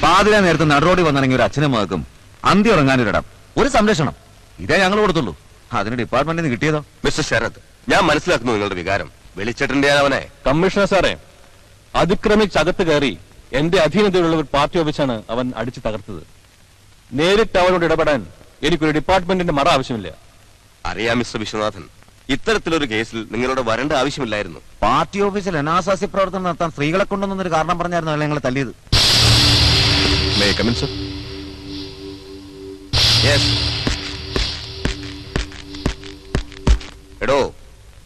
പാതിരാ നേരത്തെ നടറോടി വന്നിറങ്ങിയ ഒരു അച്ഛനും മകൾക്കും അന്തി ഉറങ്ങാനൊരിടം, ഒരു സംരക്ഷണം, ഇതേ ഞങ്ങൾ കൊടുത്തുള്ളൂ. അതിന് ഡിപ്പാർട്ട്മെന്റിൽ നിന്ന് കിട്ടിയതോ? മിസ്റ്റർ ശരത്, ഞാൻ മനസ്സിലാക്കുന്നു നിങ്ങളുടെ വികാരം. വെളിച്ചെട്ടിന്റെ അവനെ. കമ്മീഷണർ സാറേ, അതിക്രമിച്ചകത്ത് കയറി എന്റെ അധീനതയിലുള്ള ഒരു പാർട്ടി ഓഫീസാണ് അവൻ അടിച്ചു തകർത്തത്. നേരിട്ട് അവനോട് ഇടപെടാൻ എനിക്കൊരു ഡിപ്പാർട്ട്മെന്റിന്റെ മറ ആവശ്യമില്ല. അറിയാം മിസ്റ്റർ വിശ്വനാഥൻ, ഇത്തരത്തിലൊരു കേസിൽ നിങ്ങളോട് വരേണ്ട ആവശ്യമില്ലായിരുന്നു. പാർട്ടി ഓഫീസിൽ അനാശാസ്യ പ്രവർത്തനം നടത്താൻ സ്ത്രീകളെ കൊണ്ടുവന്നൊരു കാരണം പറഞ്ഞായിരുന്നു അല്ലെ ഞങ്ങൾ തല്ലിയത്? എടോ,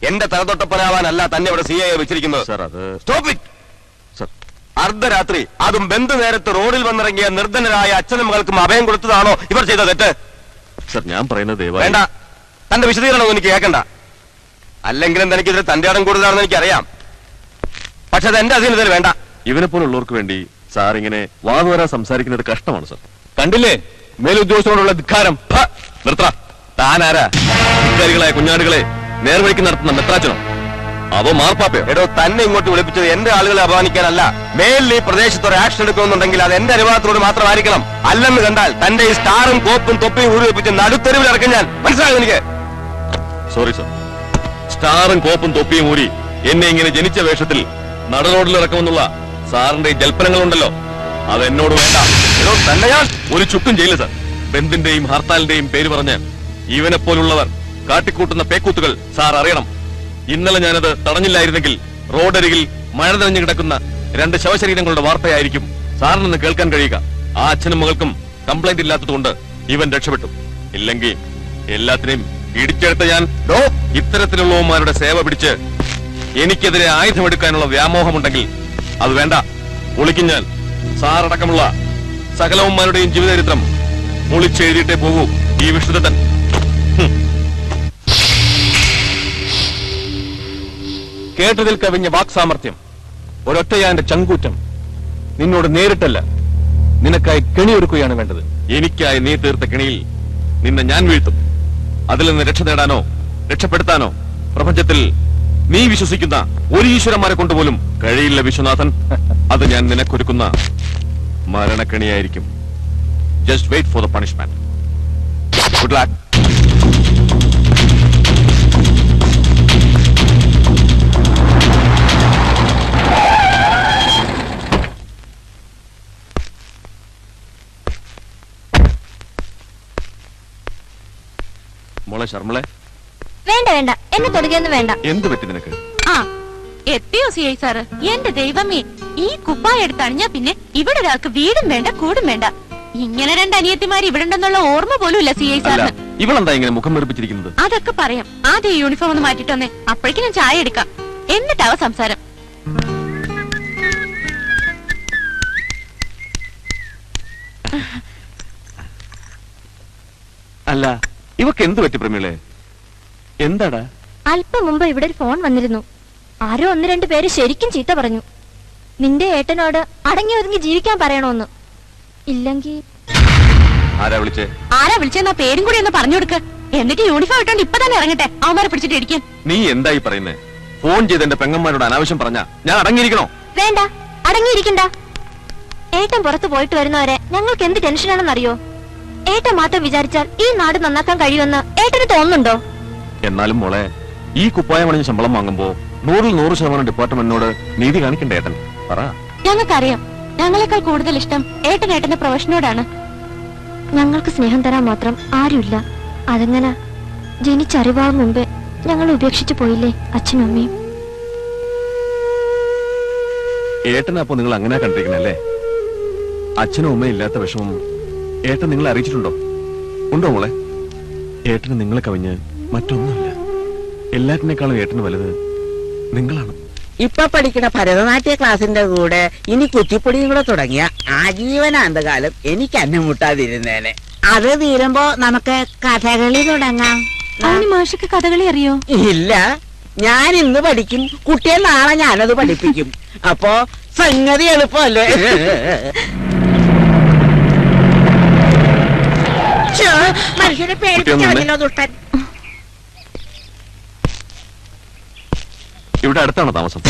എന്റെ തലതൊട്ടപ്പനാവാനല്ല തന്നെ ഇവിടെ CI വെച്ചിരിക്കുന്നത്. Stop it. അർദ്ധരാത്രി, അതും ബന്ധു നേരത്ത് റോഡിൽ വന്നിറങ്ങിയ നിർധനരായ അച്ഛനും മകൾക്കും അഭയം കൊടുത്തതാണോ ഇവർ ചെയ്ത തെറ്റ്? സർ, ഞാൻ പറയുന്നത് വേണ്ട, തന്റെ വിശദീകരണം എനിക്ക് കേൾക്കണ്ട. അല്ലെങ്കിലും തനിക്കിതിൽ തന്റെ ഇടം കൂടുതലാണെന്ന് എനിക്കറിയാം. പക്ഷെ അത് എന്റെ അധീനതയിൽ വേണ്ട. ഇവനെ പോലുള്ളവർക്ക് വേണ്ടി സാർ ഇങ്ങനെ വാതുവരാൻ സംസാരിക്കുന്നത് കഷ്ടമാണ് സർ. കണ്ടില്ലേ മേലുദ്യോഗസ്ഥരോടുള്ള ധിക്കാരം? നിർത്ത. താനാരാ? ധിക്കാരികളായ കുഞ്ഞാടുകളെ നേർവഴിക്ക് നടത്തുന്ന മെത്രാച്ചനോ അവ മാർപ്പാപ്പയോ? എടോ, തന്നെ ഇങ്ങോട്ട് വിളിപ്പിച്ചത് എന്റെ ആളുകളെ അപമാനിക്കാനല്ല. മേലിൽ ഈ പ്രദേശത്ത് ഒരു ആക്ഷൻ എടുക്കുന്നുണ്ടെങ്കിൽ അത് എന്റെ അനുവാദത്തോട് മാത്രമായിരിക്കണം. അല്ലെന്ന് കണ്ടാൽ തന്റെ ഈ സ്റ്റാറും കോപ്പും തൊപ്പിയും ഊരി വെപ്പിച്ച് നടുത്തെരുവിൽ ഇറക്കും ഞാൻ. മനസ്സിലാകും എനിക്ക്? Sorry sir. സ്റ്റാറും കോപ്പും തൊപ്പിയും ഊരി എന്നെ ഇങ്ങനെ ജനിച്ച വേഷത്തിൽ നടുറോഡിൽ ഇറക്കുമെന്നുള്ള സാറിന്റെ ജൽപ്പനങ്ങളുണ്ടല്ലോ, അത് എന്നോട് വേണ്ട. തന്നെ ഞാൻ ഒരു ചുക്കും ചെയ്യില്ല സർ. ബന്ദിന്റെയും ഹർത്താലിന്റെയും പേര് പറഞ്ഞ് ഇവനെ പോലുള്ളവർ കാട്ടിക്കൂട്ടുന്ന പേക്കൂത്തുകൾ സാർ അറിയണം. ഇന്നലെ ഞാനത് തടഞ്ഞില്ലായിരുന്നെങ്കിൽ റോഡരികിൽ മഴ നനഞ്ഞു കിടക്കുന്ന 2 ശവശരീരങ്ങളുടെ വാർത്തയായിരിക്കും സാറിനൊന്ന് കേൾക്കാൻ കഴിയുക. ആ അച്ഛനും മകൾക്കും കംപ്ലൈന്റ് ഇല്ലാത്തതുകൊണ്ട് ഇവൻ രക്ഷപ്പെട്ടു. ഇല്ലെങ്കിൽ എല്ലാത്തിനെയും ഇടിച്ചെടുത്ത ഞാൻ ഇത്തരത്തിലുള്ളവന്മാരുടെ സേവ പിടിച്ച് എനിക്കെതിരെ ആയുധമെടുക്കാനുള്ള വ്യാമോഹമുണ്ടെങ്കിൽ അത് വേണ്ട. ഒളിക്കും ഞാൻ. സാറടക്കമുള്ള സകലവന്മാരുടെയും ജീവചരിത്രം ഒളിച്ചെഴുതിയിട്ടേ പോകൂ ഈ വിശുദ്ധൻ. കേട്ടതിൽ കവിഞ്ഞ വാക്സാമർത്ഥ്യം, ഒരൊറ്റയാന്റെ ചങ്കൂറ്റം. നിന്നോട് നേരിട്ടല്ല, നിനക്കായി കെണിയൊരുക്കുകയാണ് വേണ്ടത്. എനിക്കായി നീ തീർത്ത കെണിയിൽ നിന്നെ ഞാൻ വീഴ്ത്തും. അതിൽ നിന്ന് രക്ഷ നേടാനോ രക്ഷപ്പെടുത്താനോ പ്രപഞ്ചത്തിൽ നീ വിശ്വസിക്കുന്ന ഒരു ഈശ്വരന്മാരെ കൊണ്ടുപോലും കഴിയില്ല വിശ്വനാഥൻ. അത് ഞാൻ നിനക്കൊരുക്കുന്ന മരണക്കെണിയായിരിക്കും. Just wait for the punishment. Good luck. മോളെ ശർമ്മളെ, വേണ്ട വേണ്ട, എന്നെ തൊടുകയൊന്നും വേണ്ട. എന്ത് പറ്റി നിനക്ക്? ആ എത്തിയോ CI സാറ്? എന്റെ ദൈവമേ, ഈ കുപ്പായ എടുത്തണിഞ്ഞാ പിന്നെ ഇവിടെ ഒരാൾക്ക് വീടും വേണ്ട കൂടും വേണ്ട. ഇങ്ങനെ 2 അനിയത്തിമാര് ഇവിടെ ഉണ്ടെന്നുള്ള ഓർമ്മ പോലും ഇല്ല CI സാറിന്. ഇവളെന്താ ഇങ്ങനെ മുഖം വെറുപ്പിച്ചിരിക്കുന്നത്? അതൊക്കെ പറയാം. ആദ്യം യൂണിഫോം ഒന്ന് മാറ്റിട്ടൊന്നേ, അപ്പോഴേക്കും ഞാൻ ചായ എടുക്കാം. എന്നിട്ടാവ സംസാരം. അല്ല, ഇവക്ക് എന്ത് പറ്റി പ്രമീളെ? എന്താടാ? അല്പം മുമ്പ് ഇവിടെ ഒരു ഫോൺ വന്നിരുന്നു. ആരോ 1-2 പേര് ശരിക്കും ചീത്ത പറഞ്ഞു. നിന്റെ ഏട്ടനോട് അടങ്ങി ഒതുങ്ങി ജീവിക്കാൻ പറയണോന്ന്. ഇല്ലെങ്കിൽ ആരാ വിളിച്ചേ? ആരാ വിളിച്ചെന്നാ പേരും കൂടി ഒന്ന് പറഞ്ഞു കൊടുക്ക. എന്നിട്ട് യൂണിഫോം ഇട്ടോണ്ട് ഇപ്പൊ തന്നെ ഇറങ്ങട്ടെ, അവന്മാരെ പിടിച്ചിട്ട് ഇരിക്കാൻ. നീ എന്തായി പറയുന്നേ? ഫോൺ ചെയ്ത് എന്റെ പെങ്ങന്മാരോട് അനാവശ്യം പറഞ്ഞ ഞാൻ അടങ്ങിയിരിക്കണോ? വേണ്ട, അടങ്ങിയിരിക്കണ്ട. ഏട്ടൻ പുറത്തു പോയിട്ട് വരുന്നവരെ ഞങ്ങൾക്ക് എന്ത് ടെൻഷനാണെന്നറിയോ? ഏട്ടൻ മാത്രം വിചാരിച്ചാൽ ഈ നാട് നന്നാക്കാൻ കഴിയുമെന്ന് ഏട്ടന് തോന്നുന്നുണ്ടോ? എന്നാലും മോളെ, ഈ കുപ്പായം അണിഞ്ഞ് ശമ്പളം വാങ്ങുമ്പോ 100% ഡിപ്പാർട്ട്മെന്റിനോട് നീതി കാണിക്കണ്ടേ ഏട്ടൻ? പറ. ഞങ്ങൾക്കറിയാം, ഞങ്ങളെക്കാൾ കൂടുതൽ ഇഷ്ടം ഏട്ടന്റെ പ്രൊഫഷനോടാണ്. ഞങ്ങൾക്ക് സ്നേഹം തരാൻ മാത്രം ആരുമില്ല. അതെങ്ങനെ ജനിച്ചറിവാകും മുമ്പേ ഞങ്ങൾ ഉപേക്ഷിച്ചു പോയില്ലേ അച്ഛനും അമ്മയും. ഏട്ടനെ അപ്പൊ നിങ്ങൾ അങ്ങനെ കണ്ടിരിക്കണല്ലേ? അച്ഛനും അമ്മയും ഇല്ലാത്ത വിഷമം ഏട്ടൻ നിങ്ങളെ അറിയിച്ചിട്ടുണ്ടോ? ഉണ്ടോ മോളെ? ഏട്ടന് നിങ്ങളെ കവിഞ്ഞ് മറ്റൊന്നുമില്ല. എല്ലാറ്റിനേക്കാളും ഏട്ടന് വലുത് നിങ്ങളാണ്. ഇപ്പൊ പഠിക്കുന്ന ഭരതനാട്യ ക്ലാസിന്റെ കൂടെ ഇനി കുച്ചിപ്പൊടിയും കൂടെ തുടങ്ങിയ ആജീവനാന്തകാലം എനിക്ക് അന്നം മുട്ടാതിരുന്നേനെ. അത് തീരുമ്പോ നമുക്ക് കഥകളി തുടങ്ങാം. അവന് മാഷക്ക് കഥകളി അറിയോ? ഇല്ല, ഞാൻ ഇന്ന് പഠിക്കും, കുട്ടിയെ നാളെ ഞാനത് പഠിപ്പിക്കും. അപ്പോ സംഗതി എളുപ്പമല്ലേ? ഛോ, മനുഷ്യനെ പേടിപ്പിച്ചോ ദുഷ്ടൻ. ഇവിടെ അടുത്താണോ താമസം?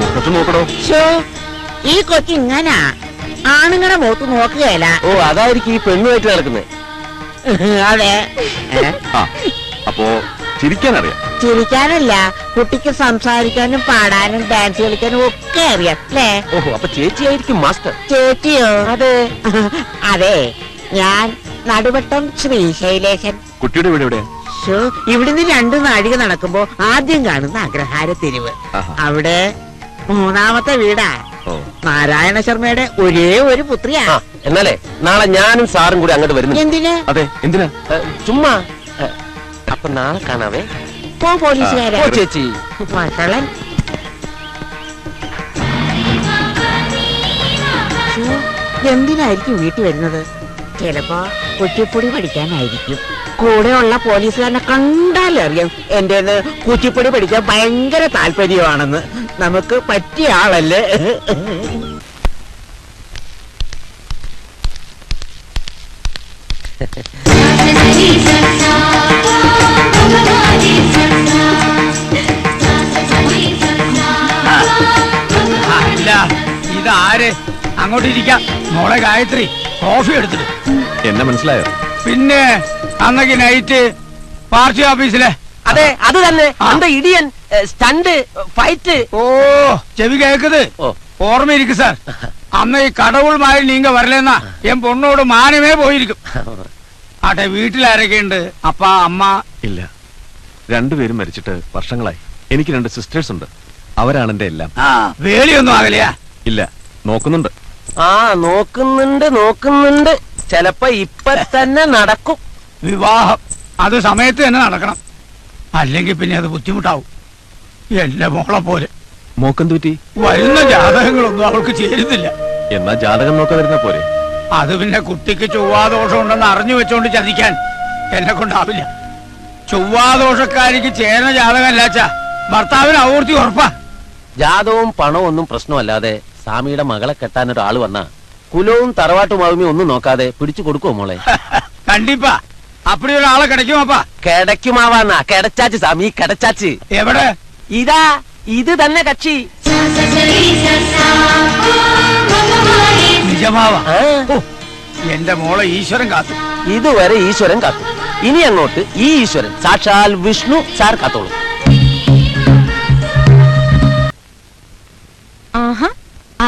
മുഖത്ത് നോക്കടോ. ഛോ, ഈ കൊച്ചി ഇങ്ങനാ ആണുങ്ങളെ മുഖത്ത് നോക്കുകയല്ല. ഓ, അതായിരിക്കും ഈ പെണ്ണുമായിട്ട് നടക്കുന്നത്. അതെ. ആ, അപ്പോ ചിരിക്കാൻ അറിയാം. ചിരിക്കാനല്ല, കുട്ടിക്ക് സംസാരിക്കാനും പാടാനും ഡാൻസ് കളിക്കാനും ഒക്കെ അറിയാം അല്ലേ? ഓഹോ, അപ്പൊ ചേച്ചിയായിരിക്കും മാസ്റ്റർ. ചേച്ചിയോ? അതെ. അതെ, ഞാൻ നടുവട്ടം ശ്രീശൈലേശൻ. കുട്ടിയുടെ വീട് എവിടെയാ? ശോ, ഇവിടുന്ന് 2 നാഴിക നടക്കുമ്പോ ആദ്യം കാണുന്ന അഗ്രഹാര തെരുവ്. ആഹാ. അവിടെ 3ാമത്തെ വീടാ. ഓ, നാരായണ ശർമ്മയുടെ ഒരേ ഒരു പുത്രിയാ. ആ, എന്നാലേ നാളെ ഞാനും സാറും കൂടി അങ്ങോട്ട് വരുന്നു. എന്തിന്? അതെ, എന്തിനാ? ചുമ്മാ. അപ്പൊ നാളെ കാണാവേ. പോ പോലീസുകാരാ. ഓ ചേച്ചി. മക്കളൻ. ശ്ശോ, എന്തിനായിരിക്കും വീട്ടിൽ വരുന്നത്? ചിലപ്പോ കുച്ചിപ്പൊടി പഠിക്കാനായിരിക്കും. കൂടെയുള്ള പോലീസുകാരനെ കണ്ടാലറിയാം എന്റെ കുച്ചിപ്പൊടി പഠിക്കാൻ ഭയങ്കര താല്പര്യമാണെന്ന്. നമുക്ക് പറ്റിയ ആളല്ലേ? അല്ല, ഇതാര്? അങ്ങോട്ടിരിക്കാം. മോളെ ഗായത്രി, കോഫി എടുത്തിട്ട്. എന്നെ മനസ്സിലായോ? പിന്നെ അന്നൊക്കെ നൈറ്റ് പാർട്ടി ഓഫീസിലെ. അതെ, അത് തന്നെ. എന്താ ഇടിയൻ സ്റ്റണ്ട് ഫൈറ്റ്? ഓ, ചെവി കേൾക്കുത്. ഓർമ്മയിരിക്കും സാർ. അന്ന് ഈ കടവുൾമായി നീങ്ക വരലെന്നാ എൻ പൊണ്ണോട് മാനമേ പോയിരിക്കും. ആട്ടെ, വീട്ടിലാരൊക്കെയുണ്ട്? അപ്പ, അമ്മ? ഇല്ല, രണ്ടുപേരും മരിച്ചിട്ട് വർഷങ്ങളായി. എനിക്ക് 2 സിസ്റ്റേഴ്സ് ഉണ്ട്. അവരാണ് എന്റെ എല്ലാം. ആ, വേളിയൊന്നും ആകലയാ? ഇല്ല, നോക്കുന്നുണ്ട്. ആ, നോക്കുന്നുണ്ട്. ചെലപ്പോ ഇപ്പൊ തന്നെ നടക്കും വിവാഹം. അത് സമയത്ത് തന്നെ നടക്കണം, അല്ലെങ്കിൽ പിന്നെ അത് ബുദ്ധിമുട്ടാവും. എന്റെ മോളെ പോലെ. മോക്കെന്ത് പറ്റി? വരുന്ന ജാതകങ്ങളൊന്നും അവൾക്ക് ചേരുന്നില്ല. എന്നാ ജാതകം നോക്കാതിരുന്ന പോരെ? അത് പിന്നെ കുട്ടിക്ക് ചൊവ്വാദോഷം ഉണ്ടെന്ന് അറിഞ്ഞു വെച്ചോണ്ട് ചതിക്കാൻ എന്നെ കൊണ്ടാവില്ല. ചൊവ്വാദോഷക്കാരിക്ക് ചേരുന്ന ജാതകമല്ലാച്ചാ ഭർത്താവിന് അപൂർത്തി ഉറപ്പാ. ജാതവും പണവും ഒന്നും പ്രശ്നമല്ലാതെ സ്വാമിയുടെ മകളെ കെട്ടാൻ ഒരാള് വന്നാ കുലവും തറവാട്ടുമാവുമേ ഒന്നും നോക്കാതെ പിടിച്ചു കൊടുക്കുമോ മോളെ? കണ്ടിപ്പാ അപ്പടി ഒരാളെ കിടക്കുമാപ്പാ. കിടക്കുമാവാന്നാ? കിടച്ചാച്ച് സ്വാമി, കിടച്ചാച്ച്. എവിടെ? ഇതാ, ഇത് തന്നെ കക്ഷി. നിജമാവാ? ആ, ഓ, എന്റെ മോളെ ഈശ്വരൻ കാത്തു. ഇതുവരെ ഈശ്വരൻ കാത്തു. ഇനി അങ്ങോട്ട് ഈ ഈശ്വരൻ സാക്ഷാൽ വിഷ്ണു സാർ കാത്തോളൂ. ആഹാ,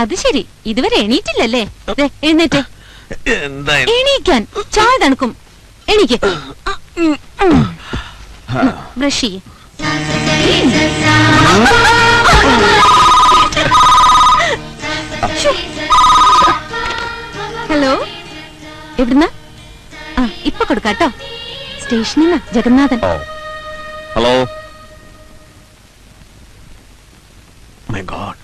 അത് ശരി. ഇതുവരെ എണീറ്റില്ലല്ലേ? ദേ, എഴുന്നേറ്റ്. എണീക്കാൻ. ചായ തണുക്കും. എണീക്ക്. ബ്രഷ് ചെയ്യ്. ഹലോ, എവിടുന്ന? ആ, ഇപ്പൊ കൊടുക്കാട്ടോ. സ്റ്റേഷനിൽ നിന്ന് ജഗന്നാഥൻ. ഹലോ. മൈ ഗോഡ്,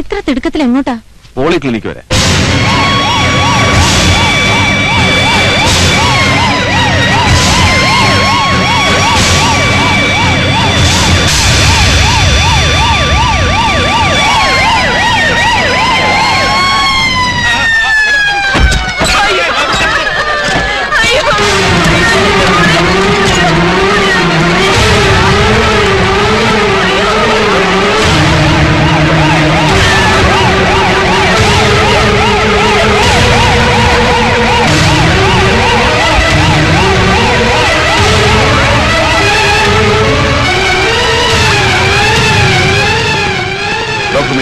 ഇത്ര തിടുക്കത്തിൽ എങ്ങോട്ടാ? പോളി ക്ലിനിക്ക് വരെ.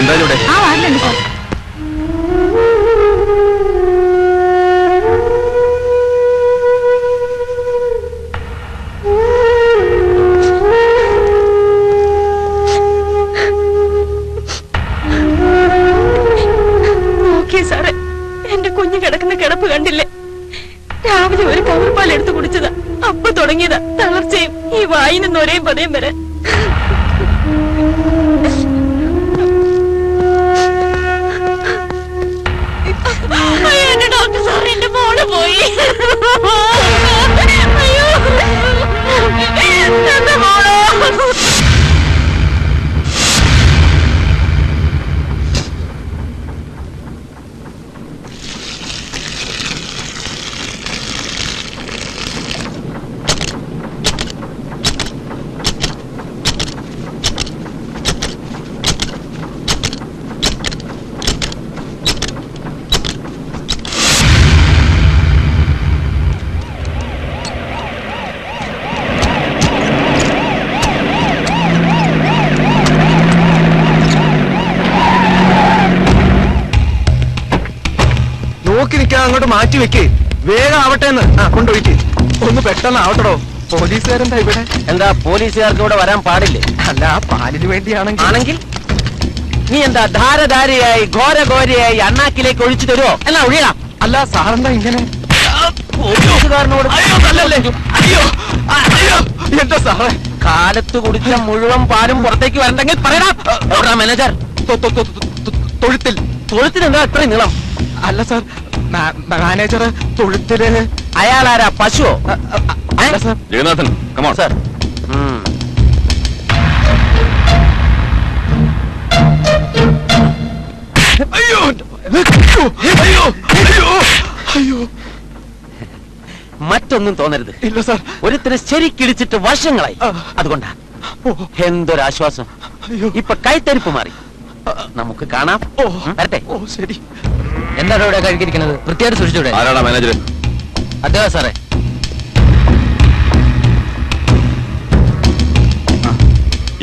എന്തായാലും ഇവിടെ ആ വാറിലുണ്ട് സാർ. സാറേ, എന്റെ കുഞ്ഞു കിടക്കുന്ന കിടപ്പ് കണ്ടില്ലേ? രാവിലെ ഒരു കവർപ്പാൽ എടുത്തു കുടിച്ചതാ. അപ്പൊ തുടങ്ങിയതാ തളർച്ചയും ഈ വായിന് നൊരയും പതയും വരെ. എന്റെ ഡോക്ടർ സാർ, എന്റെ മോള് പോയി. അയ്യോ, എന്റെ മോളോ. നോക്കി നിൽക്കാൻ അങ്ങോട്ട് മാറ്റി വെക്ക്. വേഗം ആവട്ടെ എന്ന്. കൊണ്ടുപോയിട്ട് ഒന്ന് പെട്ടെന്ന് ആവട്ടടോ. പോലീസുകാരെന്താ ഇവിടെ? എന്താ പോലീസുകാർക്ക് ഇവിടെ വരാൻ പാടില്ലേ? അല്ല, പാലിന് വേണ്ടിയാണെങ്കിൽ. ആണെങ്കിൽ നീ എന്താ ധാരധാരയായി ഘോരഘോരയായി അണ്ണാക്കിലേക്ക് ഒഴിച്ചു തരുമോ? എന്നാ ഒഴിയാം. അല്ല, സാറെന്താ ഇങ്ങനെ? പോലീസുകാരനോട് എന്താ സാറേ? കാലത്ത് കുടിച്ച മുഴുവൻ പാലും പുറത്തേക്ക് വരണ്ടെങ്കിൽ പറയണം. എവിടാ മാനേജർ? തൊഴുത്തിൽ. തൊഴുത്തിനെന്താ ഇത്രയും നീളം? അല്ല സാർ, മാനേജർ തൊഴുത്തില്. അയാളാരാ, പശുവോ? അല്ല സാർ. Jagannathan, come on sir. അയ്യോ അയ്യോ അയ്യോ അയ്യോ അയ്യോ. മറ്റൊന്നും തോന്നരുത്. ഇല്ല സാർ. ഒരുത്തിന് ശരിക്കിടിച്ചിട്ട് വർഷങ്ങളായി. അതുകൊണ്ടാ. എന്തൊരാശ്വാസം. ഇപ്പൊ കൈത്തരിപ്പ് മാറി. നമുക്ക് കാണാം. വരട്ടെ. ഓ ശരി. എന്താണ് ഇവിടെ കഴിക്കുന്നത്? വൃത്തിയായിട്ട് സൂക്ഷിച്ചൂടെ? ആരാടാ മാനേജർ? അതെയോ സാറേ?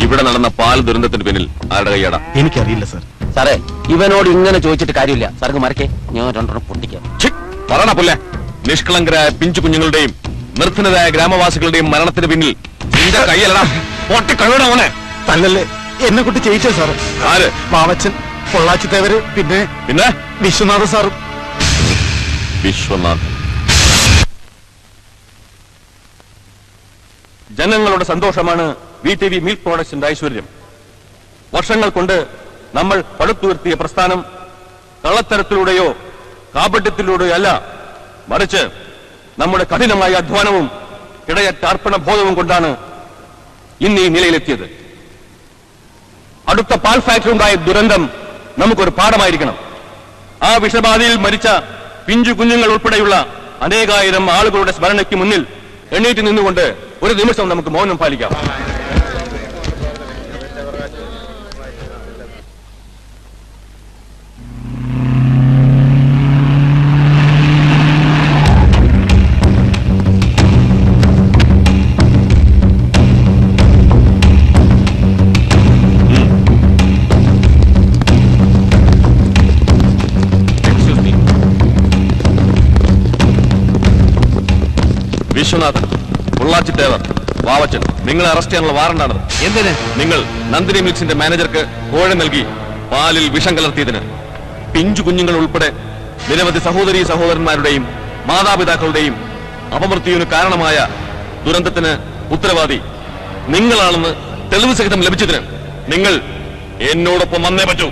ഇവിടെ നടന്ന പാൽ ദുരന്തത്തിന് പിന്നിൽ ആരുടെ കൈയാടാ? എനിക്കറിയില്ല സാർ. സാറേ, ഇവനോട് ഇങ്ങനെ ചോദിച്ചിട്ട് കാര്യമില്ല. സാർക്ക് മറക്കേ, ഞാൻ രണ്ടെണ്ണം പൊട്ടിക്കാം. പറയണ പുല്ലേ. നിഷ്കളങ്കരായ പിഞ്ചു കുഞ്ഞുങ്ങളുടെയും നിർധനരായ ഗ്രാമവാസികളുടെയും മരണത്തിന് പിന്നിൽ നിന്റെ കൈയല്ലടാ. പൊട്ടി കഴിയണ അവനെ. തല്ലല്ലേ, എന്നെ കുട്ടി ചെയ്യിച്ചോ സാറ്? ആര്? മാവച്ചൻ, പൊള്ളാച്ചിത്തേവര്, പിന്നെ വിശ്വനാഥ സാറും. വിശ്വനാഥ്. ജനങ്ങളുടെ സന്തോഷമാണ് VTV മിൽക്ക് പ്രോഡക്ട്സിന്റെ ഐശ്വര്യം. വർഷങ്ങൾ കൊണ്ട് നമ്മൾ പടുത്തുയർത്തിയ പ്രസ്ഥാനം കള്ളത്തരത്തിലൂടെയോ കാപട്യത്തിലൂടെയോ അല്ല, മറിച്ച് നമ്മുടെ കഠിനമായ അധ്വാനവും ഇടയറ്റ അർപ്പണബോധവും കൊണ്ടാണ് ഇന്ന് ഈ നിലയിലെത്തിയത്. അടുത്ത പാൽ ഫാക്ടറി ഉണ്ടായ ദുരന്തം നമുക്കൊരു പാഠമായിരിക്കണം. ആ വിഷബാധയിൽ മരിച്ച പിഞ്ചു കുഞ്ഞുങ്ങൾ ഉൾപ്പെടെയുള്ള അനേകായിരം ആളുകളുടെ സ്മരണയ്ക്ക് മുന്നിൽ എണ്ണീറ്റ് നിന്നുകൊണ്ട് ഒരു നിമിഷം നമുക്ക് മൗനം പാലിക്കാം. വിശ്വനാഥൻ, പൊള്ളാച്ചിത്തേവർ, വാവച്ചൻ, നിങ്ങളെ അറസ്റ്റ് ചെയ്യാനുള്ള വാറണ്ടാണത്. എന്തിന്? നിങ്ങൾ നന്ദിനി മിൽക്സിന്റെ മാനേജർക്ക് കോഴ നൽകി പാലിൽ വിഷം കലർത്തിയതിന്. പിഞ്ചു കുഞ്ഞുങ്ങൾ ഉൾപ്പെടെ നിരവധി സഹോദരീ സഹോദരന്മാരുടെയും മാതാപിതാക്കളുടെയും അപമൃത്യുവിന് കാരണമായ ദുരന്തത്തിന് ഉത്തരവാദി നിങ്ങളാണെന്ന് തെളിവ് സഹിതം ലഭിച്ചതിന് നിങ്ങൾ എന്നോടൊപ്പം വന്നേ പറ്റൂ.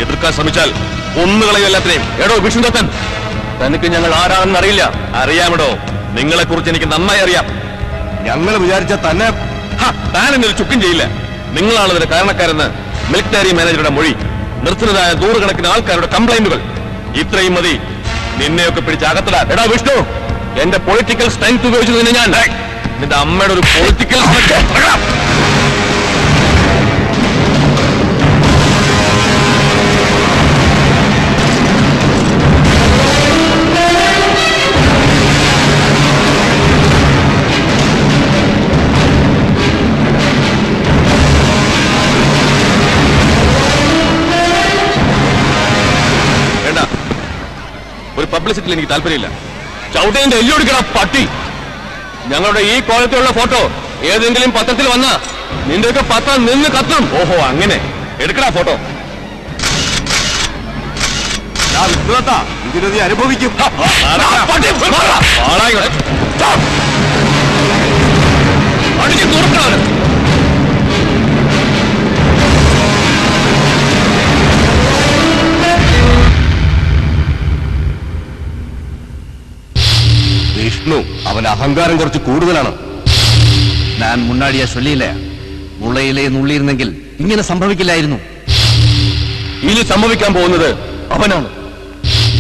എതിർക്കാൻ ശ്രമിച്ചാൽ ഒന്നുകളയും എല്ലാത്തിനെയും. എടോ വിഷ്ണുദത്തൻ, തനിക്ക് ഞങ്ങൾ ആരാണെന്ന് അറിയില്ല. അറിയാമടോ, നിങ്ങളെ കുറിച്ച് എനിക്ക് നന്നായി അറിയാം. ഞങ്ങൾ വിചാരിച്ച തന്നെ താനെന്നൊരു ചുക്കും ചെയ്യില്ല. നിങ്ങളാണ് ഇതിന് കാരണക്കാരെന്ന് മിൽക്ക് ഡയറി മാനേജറുടെ മൊഴി, നിർത്തനതായ നൂറുകണക്കിന് ആൾക്കാരുടെ കംപ്ലൈന്റുകൾ. ഇത്രയും മതി നിന്നെയൊക്കെ പിടിച്ച് അകത്തിടാൻ. എടാ വിഷ്ണു, എന്റെ പൊളിറ്റിക്കൽ സ്ട്രെങ്ത് ഉപയോഗിച്ചു നിന്നെ ഞാൻ നിന്റെ അമ്മയുടെ ഒരു പൊളിറ്റിക്കൽ പബ്ലിസിറ്റിയിൽ എനിക്ക് താല്പര്യമില്ല. ചവിട്ടേന്റെ എല്ലൊടുക്കണ പട്ടി. ഞങ്ങളുടെ ഈ ക്വാളിറ്റിയുള്ള ഫോട്ടോ ഏതെങ്കിലും പത്രത്തിൽ വന്നാ നിന്റെയൊക്കെ പത്രം നിന്ന് കത്തും. ഓഹോ, അങ്ങനെ എടുക്കണ ഫോട്ടോ. ഇതിനെ നീ അനുഭവിക്കും. അടിച്ച് തുറക്കണം. വിഷ്ണു, അവൻ അഹങ്കാരം കുറച്ച് കൂടുതലാണ്. ഞാൻ മുന്നാടിയാ ചൊല്ലിയില്ല, മുളയിലെ നുള്ളിയിരുന്നെങ്കിൽ ഇങ്ങനെ സംഭവിക്കില്ലായിരുന്നു. ഇനി സംഭവിക്കാൻ പോകുന്നത് അവനാണ്.